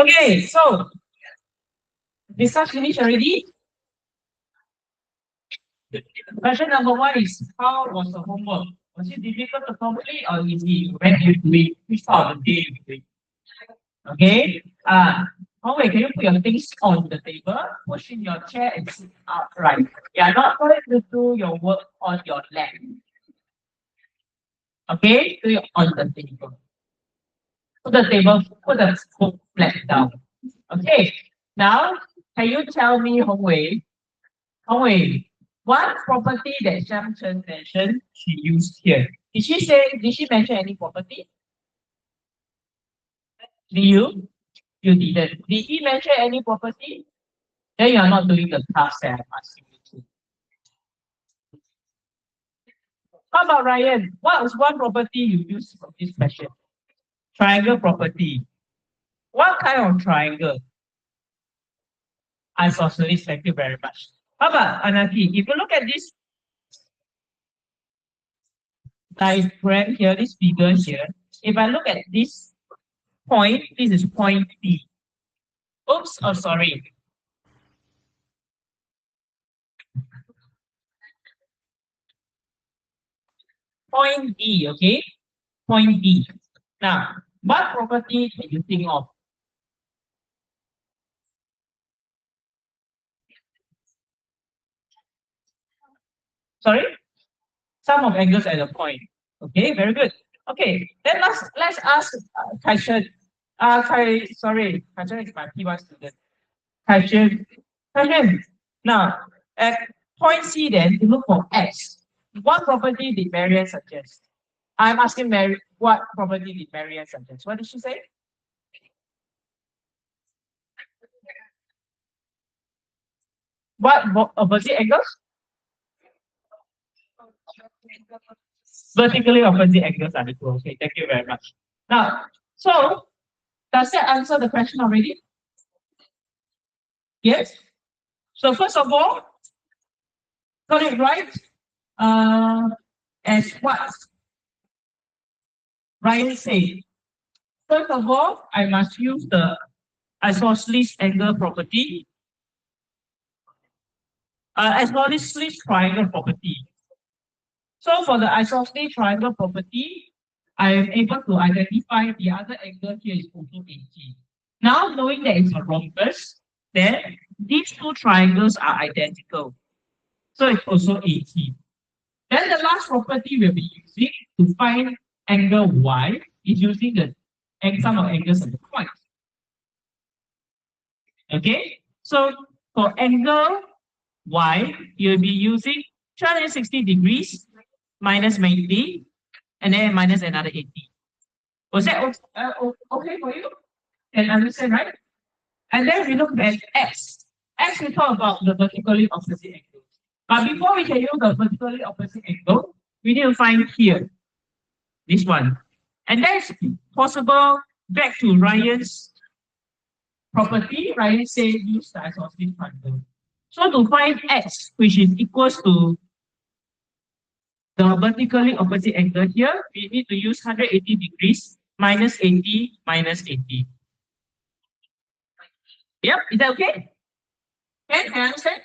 Okay, so discuss finish already. Question number one is, how was the homework? Was it difficult to complete or easy? When you do it, which part of the day you do it? Okay. Hongwei, can you put your things on the table, push in your chair and sit upright? You are not going to do your work on your lap. Okay, do it on the table. Put the book flat down. Okay. Now, can you tell me, Hongwei, what property that Xiang Chen mentioned she used here? Did she mention any property? Did you? You didn't. Did he mention any property? Then you are not doing the task that I'm asking you to. How about Ryan? What was one property you used for this question? Triangle property. What kind of triangle? Isosceles, thank you very much. How about Anaki? If you look at this diagram here, this figure here, if I look at this point, this is point P. Oops, oh sorry. Point B, okay? Point B. Now, what property can you think of? Sorry? Sum of angles at a point. Okay, very good. Okay, then let's ask Kai Chen. Sorry, Kai Chen is my P1 student. Kai Chen. Now, at point C then, you look for X. What property did Marianne suggest? I'm asking Mary, what property did Marianne suggest? What did she say? What opposite angles? Vertically opposite angles are equal. Okay, thank you very much. Now, so does that answer the question already? Yes. So first of all, got it right. As what Ryan said. First of all, I must use the isosceles angle property. Isosceles triangle property. So for the isosceles triangle property, I am able to identify the other angle here is also 80. Now knowing that it's a rhombus, then these two triangles are identical. So it's also 80. Then the last property we'll be using to find angle y is using the sum of angles at the point. Okay, so for angle y, you'll be using 360 degrees minus 90 and then minus another 80. Was that okay for you? Can understand, right? And then we look at x. X, we talk about the vertically opposite angle. But before we can use the vertically opposite angle, we need to find here, this one. And that's possible back to Ryan's property. Ryan said use the isosceles triangle. So to find x, which is equals to the vertically opposite angle here, we need to use 180 degrees minus 80 minus 80. Yep, is that okay? Can I understand?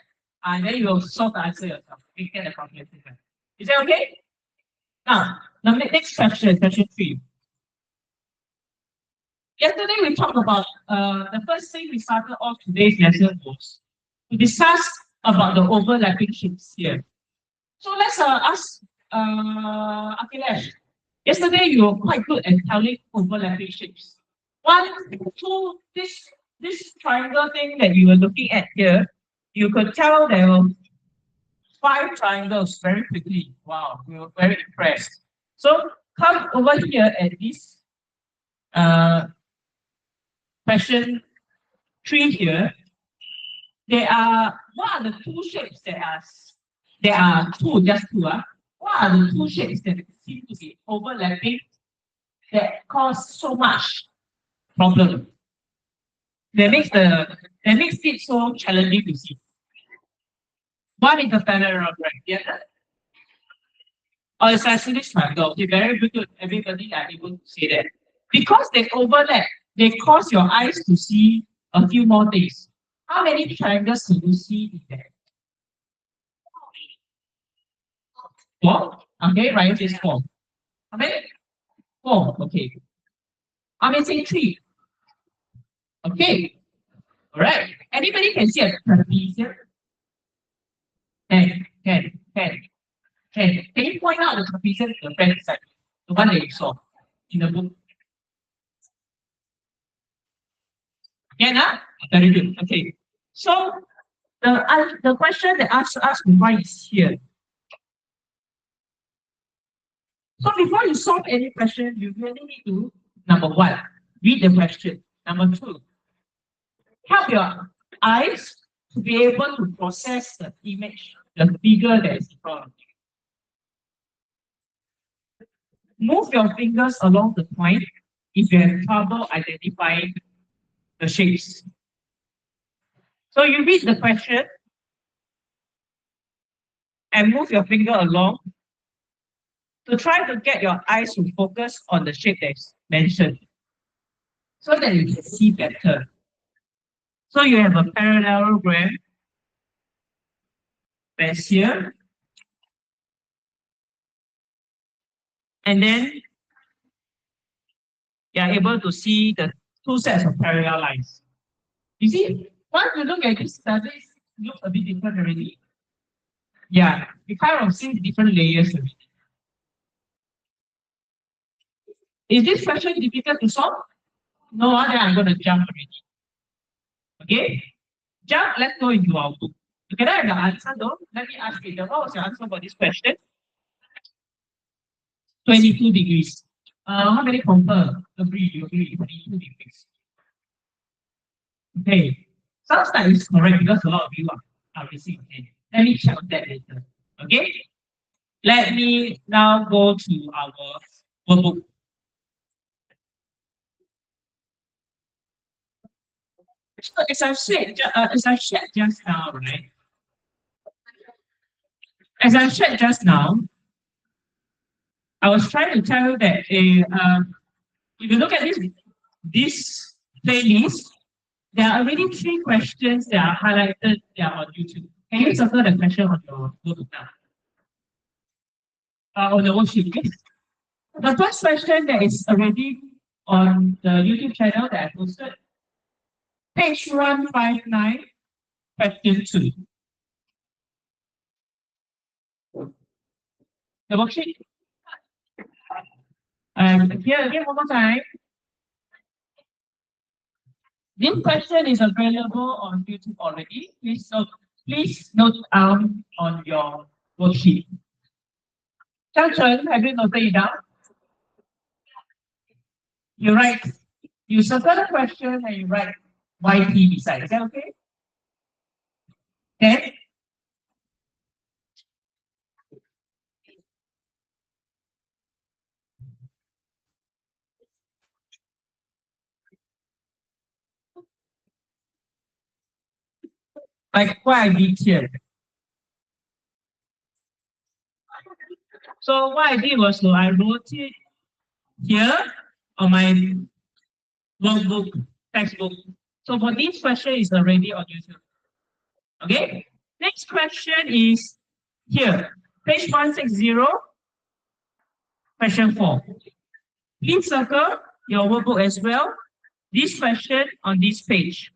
And then you will solve the answer yourself. You get the calculation. Is that okay? Now, next question, question 3. Yesterday we talked about the first thing we started off today's lesson was to discuss about the overlapping shapes here. So let's ask Akhilesh. Yesterday you were quite good at telling overlapping shapes. 1, 2, this triangle thing that you were looking at here, you could tell there were 5 triangles very quickly. Wow, we were very impressed. So come over here at this question 3 here. What are the 2 shapes there are 2, just 2. What are the 2 shapes that seem to be overlapping that cause so much problem? That makes it so challenging to see. One is the parallelogram, yeah. Or isosceles triangle. Okay, very good. Everybody are able to say that. Because they overlap, they cause your eyes to see a few more things. How many triangles can you see in there? 4. Okay, Ryan says 4. How many? 4. Okay. I'm saying 3. Okay. All right. Anybody can see a trapezium? 10, 10, 10, 10. Can you point out the trapezium to the friend side? The one that you saw in the book? Yeah, nah? Very good. Okay. So the question that asked why is here. So before you solve any question, you really need to, number one, read the question. Number two, help your eyes to be able to process the image, the figure that is in front of you. Move your fingers along the point if you have trouble identifying the shapes. So you read the question and move your finger along to try to get your eyes to focus on the shape that's mentioned so that you can see better. So you have a parallelogram that's here, and then you are able to see the two sets of parallel lines. You see, once you look at this, does it look a bit different already? Yeah, you kind of see different layers already. Is this question difficult to solve? No, then I'm going to jump already. Okay? Jump, let's go into our book. Okay, I have the answer though. Let me ask you, what was your answer for this question? 22 degrees. How many confirm? Agree, you agree, 22 degrees. Okay. Sounds like it's correct because a lot of you are raising your hand. Let me check that later. Okay? Let me now go to our workbook. So as I shared just now, right? As I shared just now, I was trying to tell you that if you look at this playlist, there are already 3 questions that are highlighted there on YouTube. Can you circle the question on your workbook now? On the worksheet, yes. The first question that is already on the YouTube channel that I posted, page 159, question 2. The worksheet. Here again, one more time. This question is available on YouTube already. Please note down on your worksheet. Chang Chen, have you noted it down? You write, you circle the question and you write YT beside. Is that okay? Okay. Like what I did here. So what I did was, I wrote it here on my workbook, textbook. So for this question is already on YouTube. Okay. Next question is here, page 160, question 4. Please circle your workbook as well. This question on this page.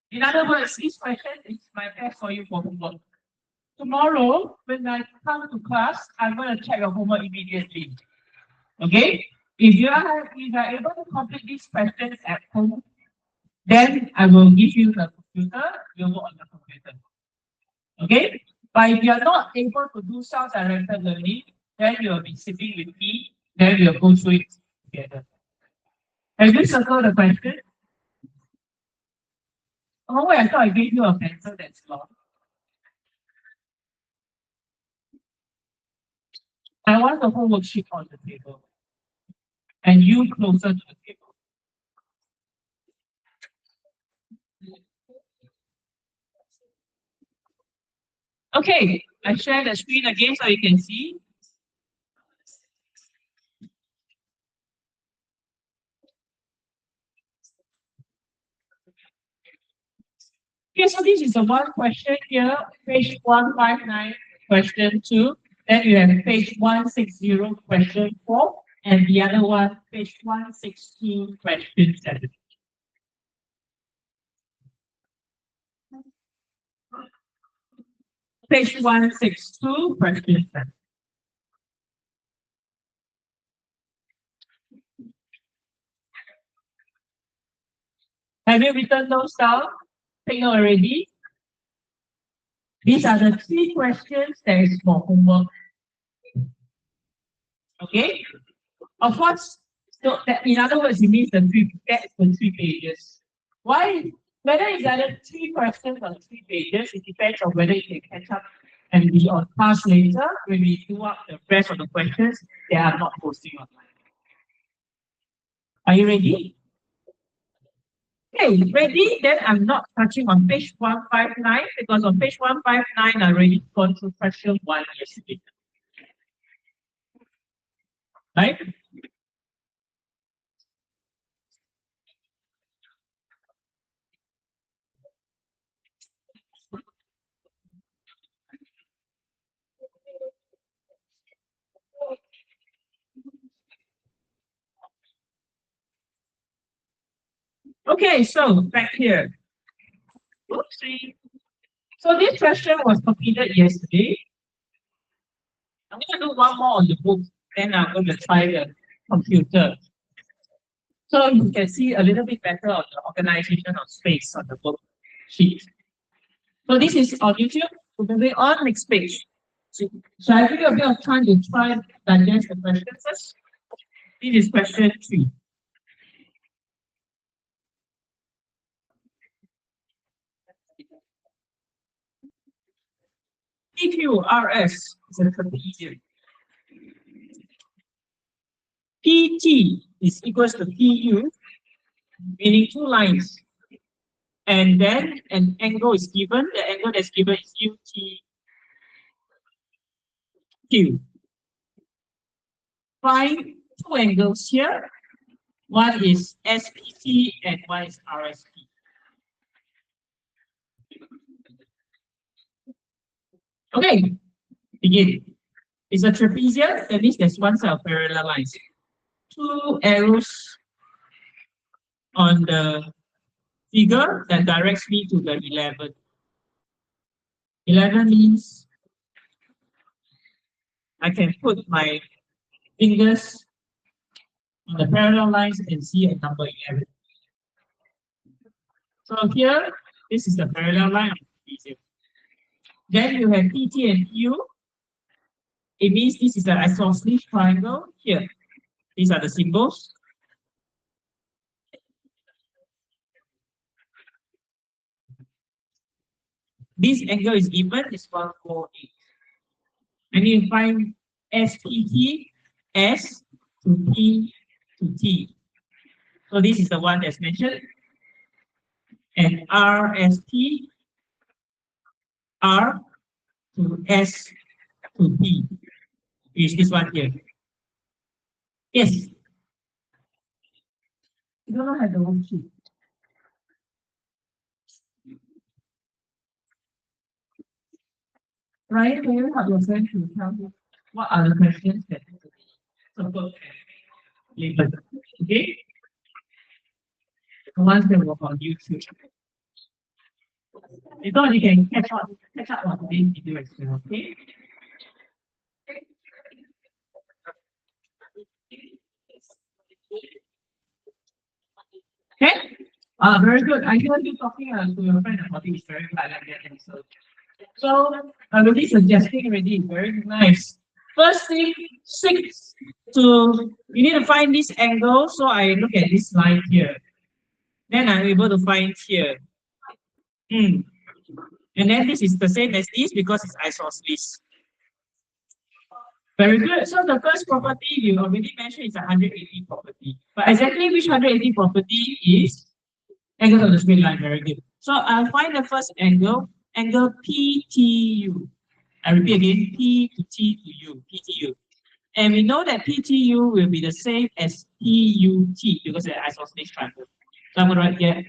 In other words, this question is my test for you for homework. Tomorrow, when I come to class, I'm going to check your homework immediately. Okay? If you are able to complete these questions at home, then I will give you the computer, you'll work on the computer. Okay? But if you are not able to do self-directed learning, then you will be sitting with me, then we'll go through it together. Have you circled the question? Oh, wait, I thought I gave you a pencil that's long. I want the whole worksheet on the table. And you closer to the table. Okay, I share the screen again so you can see. Okay, so this is the one question here, page 159, question 2. Then you have page 160, question 4, and the other one, page 162, question 7. Page 162, question 7. Have you written those down? Take note already. These are the 3 questions that is for homework. Okay? Of course, so that in other words, it means that's the 3 pages. Why? Whether it's either 3 questions or 3 pages, it depends on whether you can catch up and be on task later when we do up the rest of the questions they are not posting online. Are you ready? Okay, ready? Then I'm not touching on page 159 because on page 159 I already gone through question 1 yesterday. Right? Okay, so back here. Oopsie. So this question was completed yesterday. I'm going to do one more on the book, then I'm going to try the computer. So you can see a little bit better of the organization of space on the book sheet. So this is on YouTube. We're moving on, next page. So I give you a bit of time to try and digest the questions first. This is question 3. PQRS is a trapezium. PT is equals to PU, meaning 2 lines. And then an angle is given. The angle that's given is UTQ. Find 2 angles here. One is SPT and one is RSP. Okay, begin. It's a trapezium, that means there's one set of parallel lines. 2 arrows on the figure that directs me to the 11. 11 means I can put my fingers on the parallel lines and see a number 11. So here, this is the parallel line of the trapezium. Then you have PT and PU. It means this is an isosceles triangle. Here, these are the symbols. This angle is given is 148. And you find SPT, S to P to T. So this is the one that's mentioned. And RSP, R to S to P. Is this one here. Yes. You don't have the worksheet. Ryan, can you help your friend to tell me what are the questions that support labeled? Okay? The ones that were on YouTube. Because you can catch up on today's video as well, okay? Okay? Very good. I hear you talking to your friend about this. Very glad I like that answer. So I'm already suggesting already. Very nice. First thing, 6 to you need to find this angle. So I look at this line here. Then I'm able to find here. And then this is the same as this because it's isosceles. Very good. So the first property you already mentioned is a 180 property. But exactly which 180 property is angle of the straight line. Very good. So I'll find the first angle, angle PTU. I repeat again, P to T to U, PTU. And we know that PTU will be the same as PUT because it's an isosceles triangle. So I'm going to write here,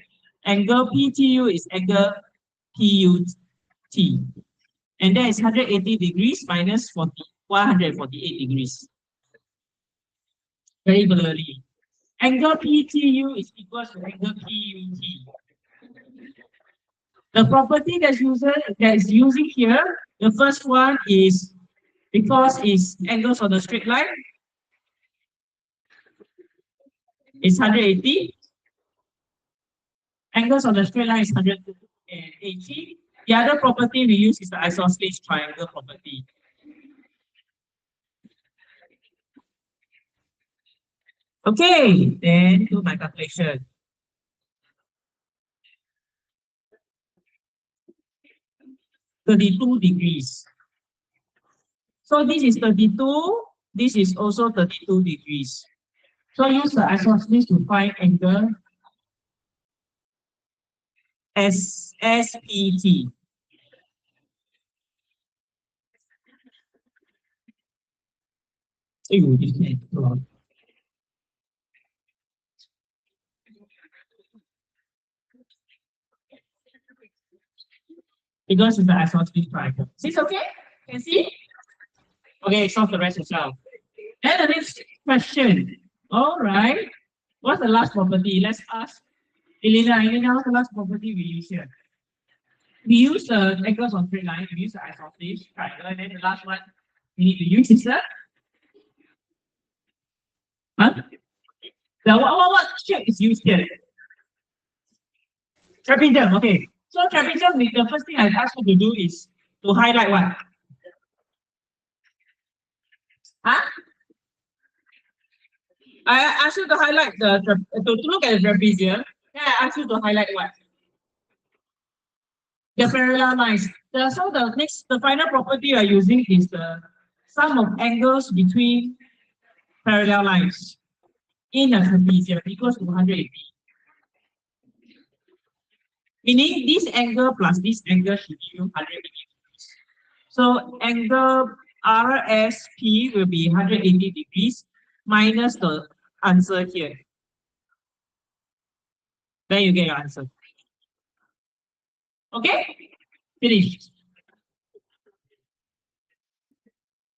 angle PTU is angle PUT. And that is 180 degrees minus 148 degrees. Very blurry. Angle PTU is equal to angle PUT. The property that is using here, the first one is because it's angles on the straight line, it's 180. Angles on the straight line is 180. The other property we use is the isosceles triangle property. Okay, then do my calculation. (32 degrees). So this is 32. This is also 32 degrees. So use the isosceles to find angle SPT. Because it's the isosceles triangle. Is this okay? Can see? Okay, solve the rest yourself. Then the next question. All right. What's the last property? Let's ask Elena, what's the last property we use here? We use the angles on straight line, we use the isosceles triangle, and then the last one we need to use is the what shape is used here? Trapezium, okay. So trapezium, the first thing I ask you to do is to highlight what? Huh? I ask you to highlight to look at the trapezium. Then I ask you to highlight what? The parallel lines. So the final property you are using is the sum of angles between parallel lines in a trapezium equals to 180. Meaning this angle plus this angle should give you 180 degrees. So angle RSP will be 180 degrees minus the answer here. Then you get your answer. Okay? Finished.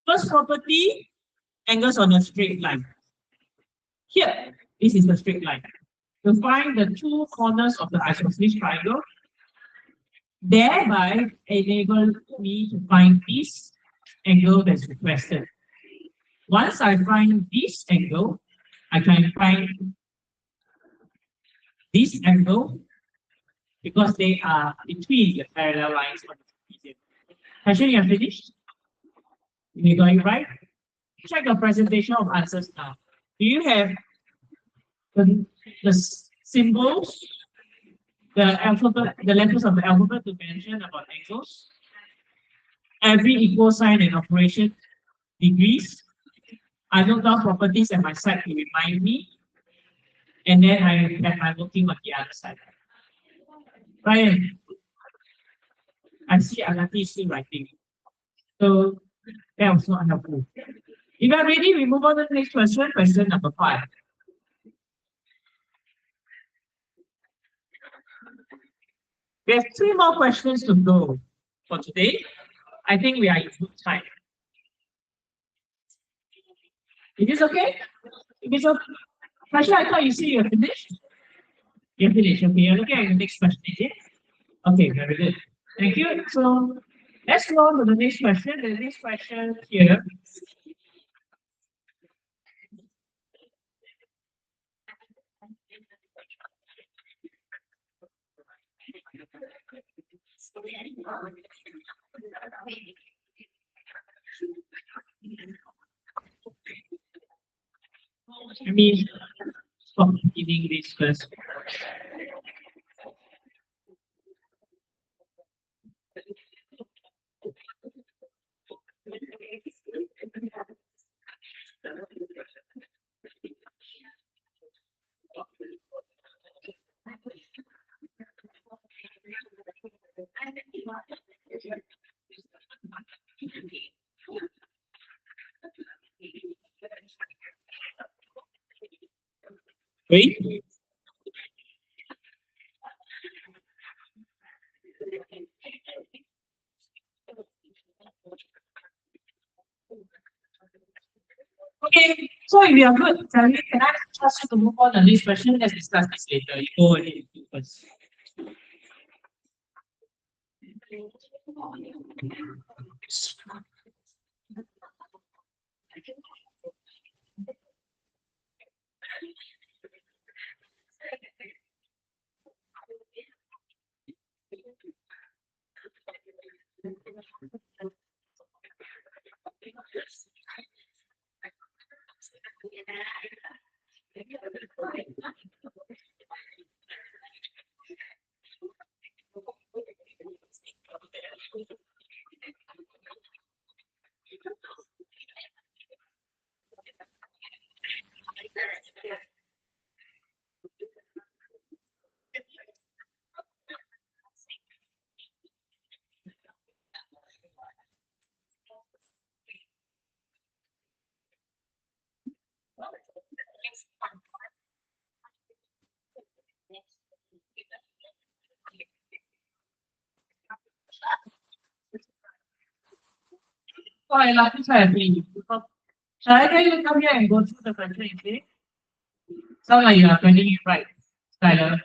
First property, angles on a straight line. Here, this is the straight line. To find the two corners of the isosceles triangle, thereby enable me to find this angle that's requested. Once I find this angle, I can find this angle because they are between the parallel lines of the trapezium. Actually, you have finished? You got it right? Check the presentation of answers now. Do you have the symbols, the alphabet, the letters of the alphabet to mention about angles? Every equal sign and operation, degrees. I note down properties at my side to remind me, and then I have my working on the other side. Ryan, I see Alati is still writing. So that was not helpful. If you are ready, we move on to the next question, question number 5. We have 3 more questions to go for today. I think we are in good time. Is this okay? If it's okay. Actually, I thought you said you're finished. You're finished. Okay, you're looking at the next question, is it? Okay, very good. Thank you. So let's go on to the next question. The next question here. Let me stop beginning this first. Wait. Okay, so if you are good, can I ask you to move on to this question? Let's discuss this later. You go ahead and do first. So I like this I agree. Shall I tell you to come here and go through the question instead? Sound like you are getting it right, Tyler.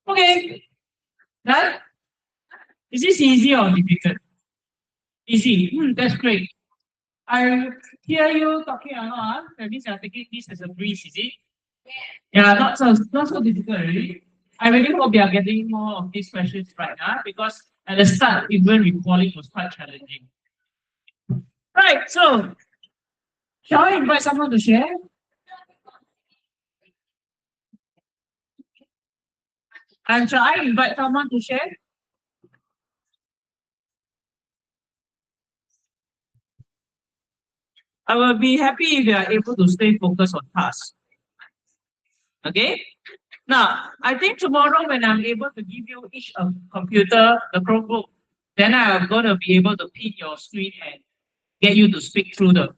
Okay, that is this easy or difficult? Easy. That's great. I hear you talking a lot. That means you're taking this as a breeze, is it? Yeah, not so difficult, really. I really hope you are getting more of these questions right now because at the start, even recalling was quite challenging. Right, so shall I invite someone to share? And shall I invite someone to share? I will be happy if you are able to stay focused on task. Okay? Now, I think tomorrow when I'm able to give you each a computer, the Chromebook, then I'm going to be able to pin your screen and get you to speak through the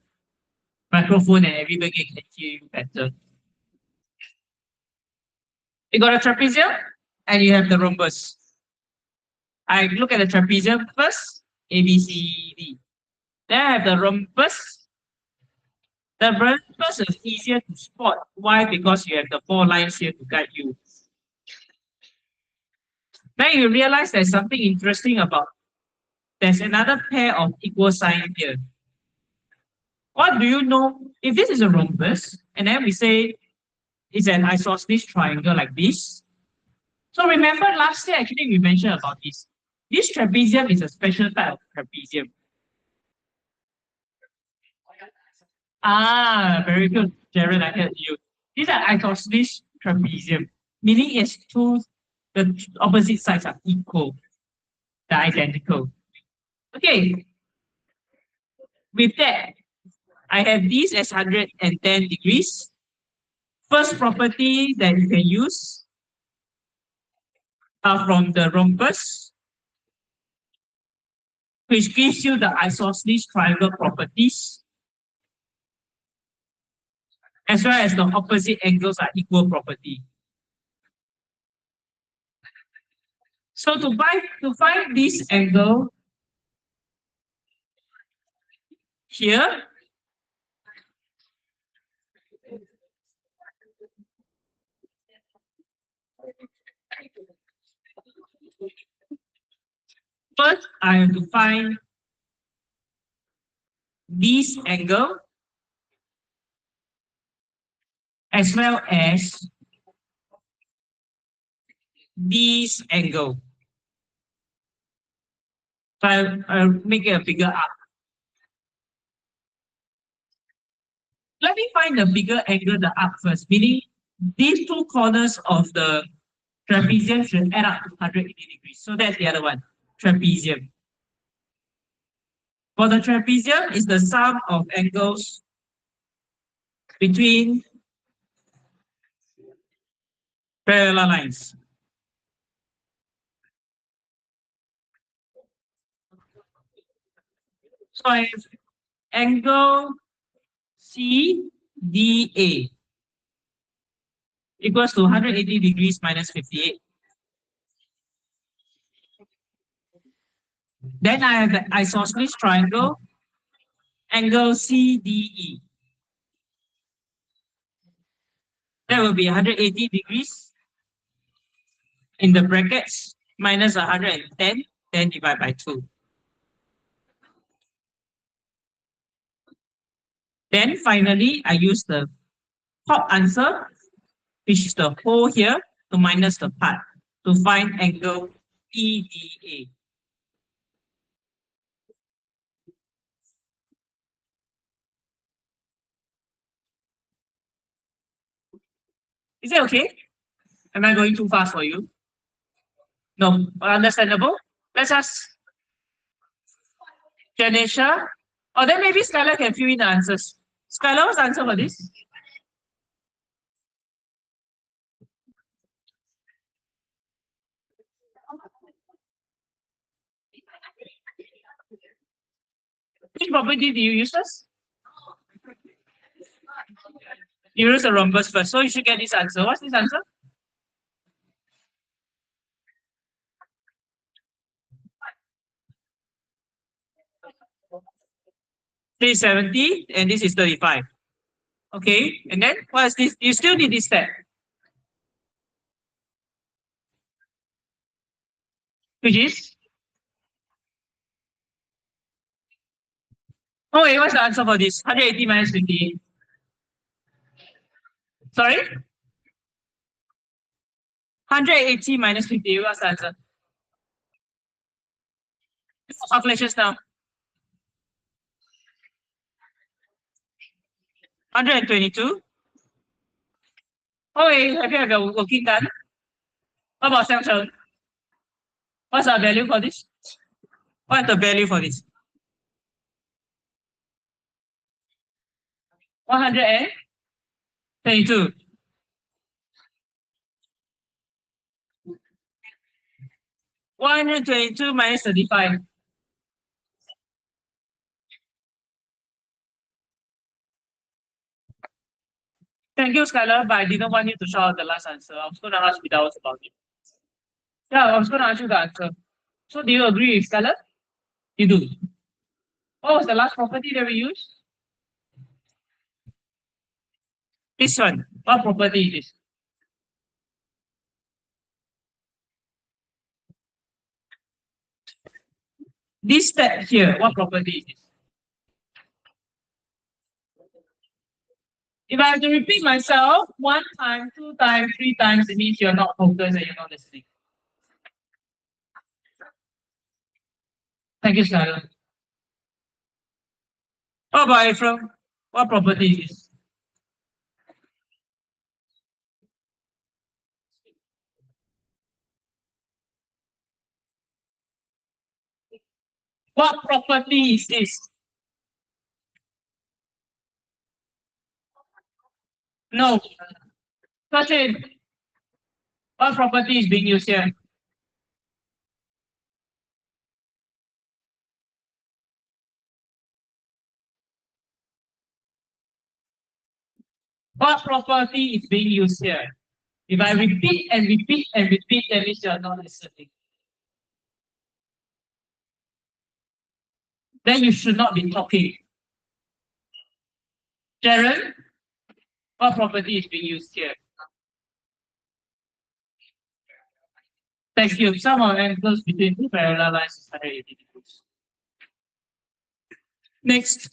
microphone and everybody can hear you better. You got a trapezium and you have the rhombus. I look at the trapezium first, A, B, C, D. Then I have the rhombus. The rhombus is easier to spot. Why? Because you have the four lines here to guide you. Then you realize there's something interesting about there's another pair of equal sign here. What do you know? If this is a rhombus, and then we say it's an isosceles triangle like this. So remember last year actually we mentioned about this. This trapezium is a special type of trapezium. Ah, very good, Jared. I heard you. These are isosceles trapezium, meaning it's the opposite sides are equal, they're identical. Okay, with that, I have these as 110 degrees. First property that you can use are from the rhombus, which gives you the isosceles triangle properties, as well as the opposite angles are equal property. So to find this angle here, first I have to find this angle as well as this angle. So I'll make it a bigger arc. Let me find the bigger angle, the arc first, meaning these two corners of the Trapezium should add up to 180 degrees. So that's the other one, trapezium. For the trapezium, is the sum of angles between parallel lines. So if angle CDA equals to 180 degrees minus 58, then I have the isosceles triangle, angle CDE. That will be 180 degrees in the brackets minus 110, then divide by 2. Then finally, I use the top answer, which is the whole here, to minus the part to find angle EDA. Is it okay? Am I going too fast for you? No, understandable. Let's ask Janisha. Or then maybe Skylar can fill in the answers. Skylar, what's the answer for this? Which property do you use first? You use the rhombus first, so you should get this answer. What's this answer? $370, and this is 35. Okay, and then what is this? You still need this step, which is? Oh wait, what's the answer for this? 180 minus 58. Sorry? 180 minus 58, what's the answer? Calculations now. 122. Oh wait, have you have your working done? What about Xiangcheng? What's the value for this? What's the value for this? 122. $122 minus 35. Thank you, Skylar, but I didn't want you to shout out the last answer. I was going to ask without about it. Yeah, I was going to ask you the answer. So do you agree with Skylar? You do. What was the last property that we used? This one. What property is this? This step here, what property is this? If I have to repeat myself 1 time, 2 times, 3 times, it means you're not focused and you're not listening. Thank you, Skylar. How about Ephraim? What property is this? What property is this? No. Sachin, what property is being used here? What property is being used here? If I repeat and repeat and repeat, that means you're not listening. Then you should not be talking. Sharon, what property is being used here? Thank you. Sum of angles between two parallel lines is 180 degrees. Next.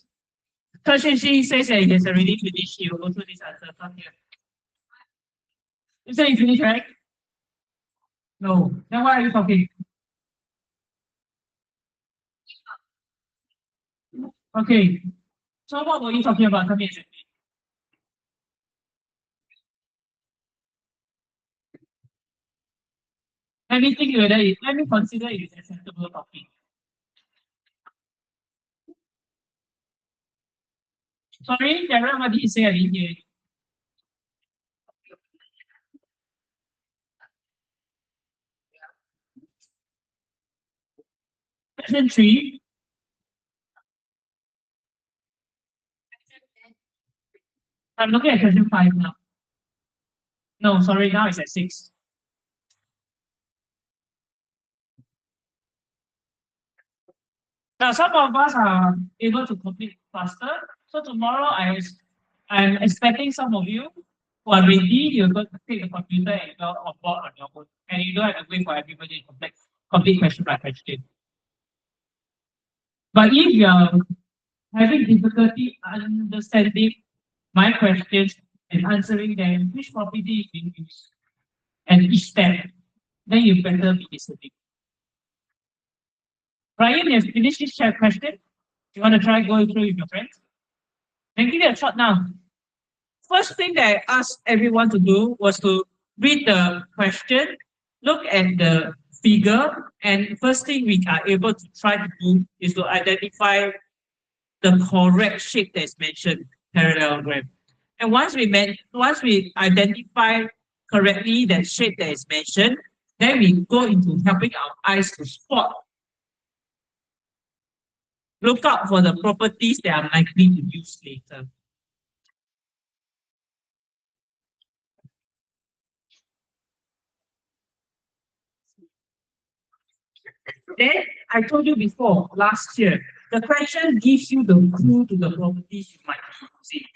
Shi says that he has already finished. He will also this answer. Come here. You said you finished, right? No. Then why are you talking? Okay. So what were you talking about? Come here. Let me think whether let me consider it is acceptable topic. Sorry, Darren, what did you say? I didn't hear you. Question 3. I'm looking at question 5 now. No, sorry, now it's at 6. Now, some of us are able to complete faster. So tomorrow, I'm expecting some of you who are ready, you're going to take the computer and go on board on your own. And you don't have to wait for everybody to complete question by question. But if you're having difficulty understanding my questions and answering them, which property is being used, and each step, then you better be listening. Brian, you have finished this question? You want to try going through with your friends? Then give it a shot now. First thing that I asked everyone to do was to read the question, look at the figure, and first thing we are able to try to do is to identify the correct shape that is mentioned, parallelogram. And once we identify correctly that shape that is mentioned, then we go into helping our eyes to spot. Look out for the properties that are likely to use later. Then I told you before, last year, the question gives you the clue to the properties you might be using.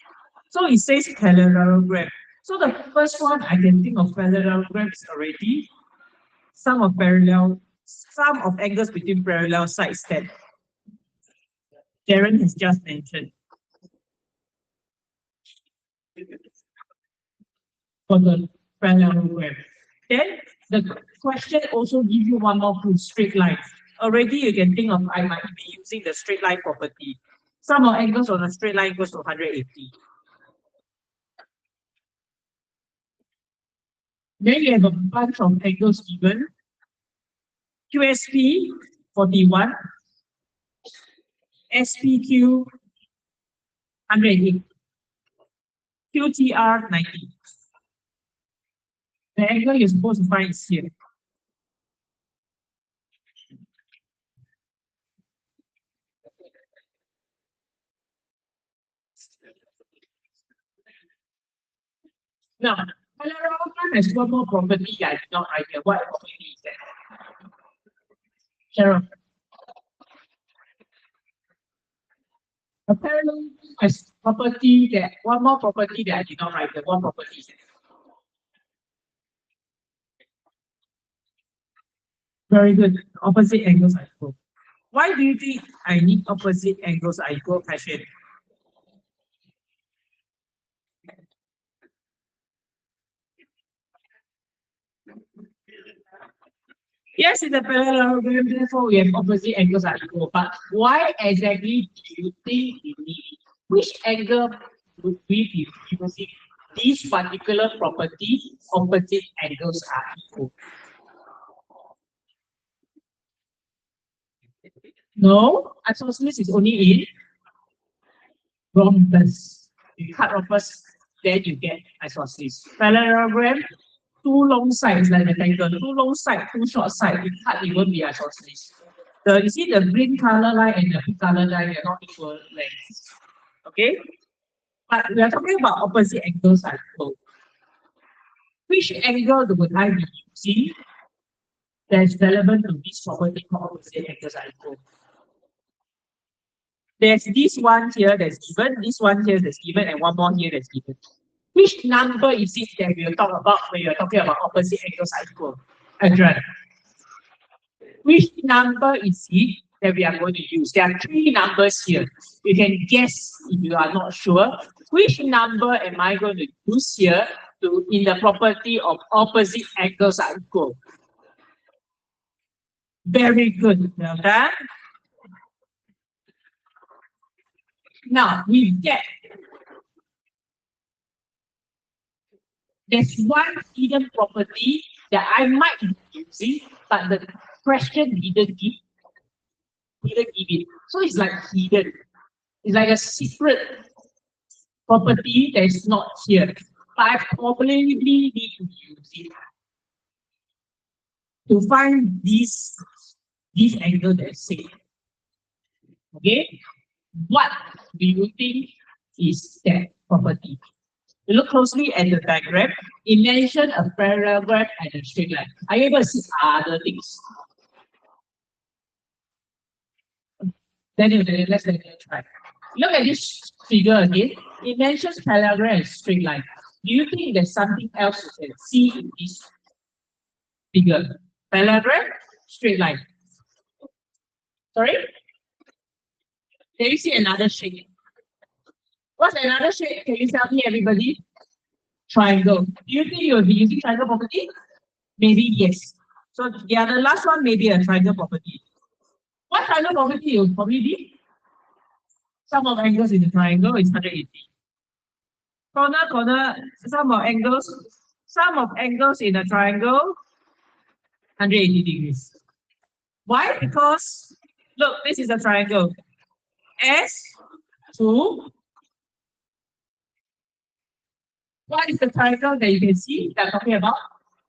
So it says parallelogram. So the first one I can think of parallelograms already. Sum of angles between parallel sides that Darren has just mentioned. For the parallelogram. Then the question also gives you one more clue, straight lines. Already you can think of I might be using the straight line property. Sum of angles on a straight line goes to 180. Then you have a bunch of angles given. QSP 41, SPQ 108, QTR 90. The angle you're supposed to find is here. Now, parallelogram has one more property that I did not idea. What property is that? Sharon. A parallelogram has property that one more property that I did not write. The one property is that. Very good. Opposite angles are equal. Why do you think I need opposite angles are equal, Passion? Yes, in the parallelogram, therefore we have opposite angles are equal. But why exactly do you think we need it? Which angle would we be using this particular property? Opposite angles are equal. No, isosceles is only in rhombus. You cut rhombus, then you get isosceles. Parallelogram, two long sides like rectangle, two long sides, two short sides. You cut, it won't be isosceles. You see the green color line and the blue color line, they are not equal lengths. Okay? But we are talking about opposite angles are equal. Which angle would I be using that's relevant to this property called opposite angles are equal? There's this one here that's given, this one here that's given, and one more here that's given. Which number is it that we'll talk about when you're talking about opposite angles are equal? Adrian. Which number is it that we are going to use? There are three numbers here. You can guess if you are not sure. Which number am I going to use here to in the property of opposite angles are equal? Very good. Well done. Now we get there's one hidden property that I might be using, but the question didn't give it. So it's like hidden. It's like a secret property that is not here. But I probably need to use it to find this angle that is safe. Okay? What do you think is that property? You look closely at the diagram. It mentioned a parallelogram and a straight line. Are you able to see other things? Then let's try. Look at this figure again. It mentions parallelogram and straight line. Do you think there's something else you can see in this figure? Parallelogram, straight line. Sorry? Can you see another shape? What's another shape? Can you tell me, everybody? Triangle. Do you think you'll be using triangle property? Maybe yes. So yeah, the last one may be a triangle property. What triangle property will probably be? Sum of angles in the triangle is 180. Corner, sum of angles in a triangle, 180 degrees. Why? Because look, this is a triangle. S to what is the triangle that you can see that I'm talking about?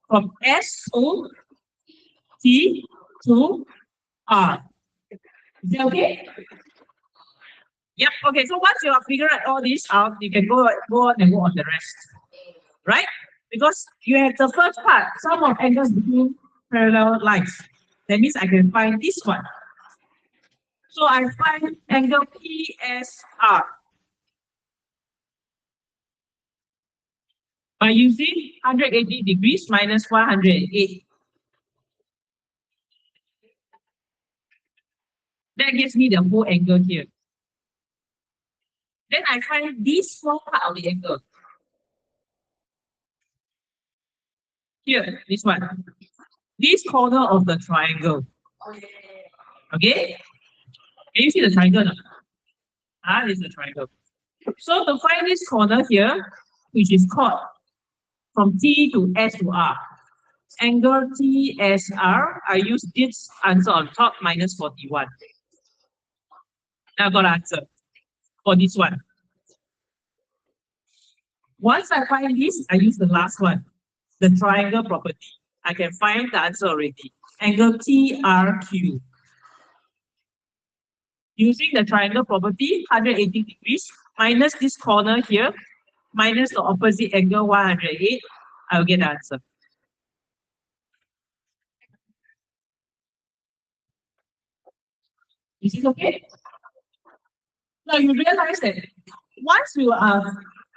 From S to T to R. Is that okay? Yep. Okay. So once you have figured out all this out, you can go on and work on the rest, right? Because you have the first part, sum of angles between parallel lines. That means I can find this one. So I find angle PSR by using 180 degrees minus 108. That gives me the whole angle here. Then I find this small part of the angle. Here, this one. This corner of the triangle. Okay? Can you see the triangle now? This is the triangle. So to find this corner here, which is called from T to S to R, angle TSR, I use this answer on top minus 41. Now I got an answer for this one. Once I find this, I use the last one, the triangle property. I can find the answer already. Angle TRQ. Using the triangle property, 180 degrees, minus this corner here, minus the opposite angle 108, I'll get the answer. Is it okay? Now you realize that once you are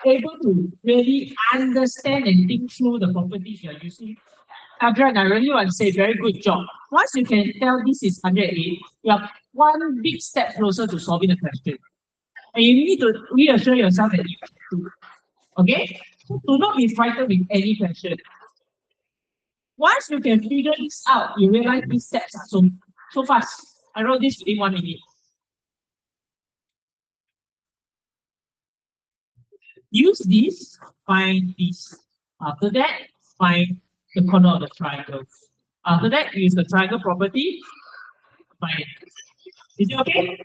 able to really understand and think through the properties you are using, Adrian, I really want to say very good job. Once you can tell this is 108, you are one big step closer to solving the question. And you need to reassure yourself that you can do. Okay? So do not be frightened with any question. Once you can figure this out, you realize these steps are so fast. I wrote this within 1 minute. Use this, find this. After that, find the corner of the triangle. After that, use the triangle property, find it. Is it okay?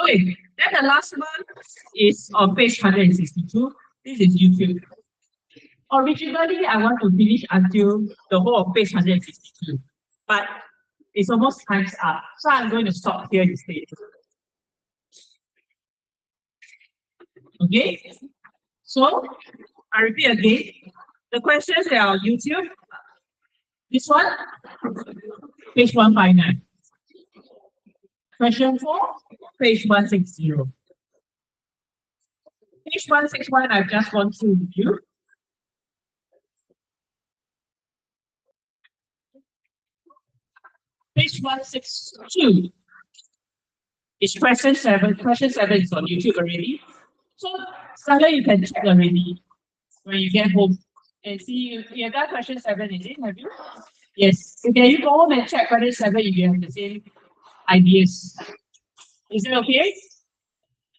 Okay, then the last one is on page 162. This is YouTube. Originally, I want to finish until the whole of page 162, but it's almost time's up. So I'm going to stop here instead. Okay, so I repeat again, the questions that are on YouTube, this one, page 159. Question 4, page 160. Page 161, I've just gone through with you. Page 162 is question 7. Question 7 is on YouTube already. So Sunday you can check already when you get home and see you have done question 7, is it? Have you? Yes. Okay, you go home and check question 7 if you have the same ideas. Is it okay?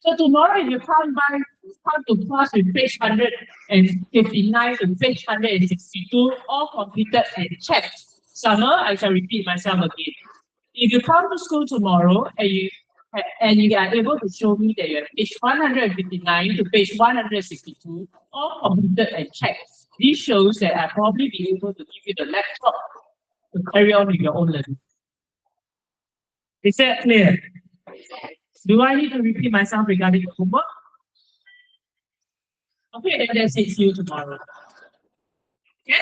So tomorrow, if you come to class with page 159 to page 162, all completed and checked. Summer, I shall repeat myself again. If you come to school tomorrow and you are able to show me that you have page 159 to page 162, all completed and checked, this shows that I'll probably be able to give you the laptop to carry on with your own learning. Is that clear? Do I need to repeat myself regarding the homework? Okay, then that's it. See you tomorrow. Okay?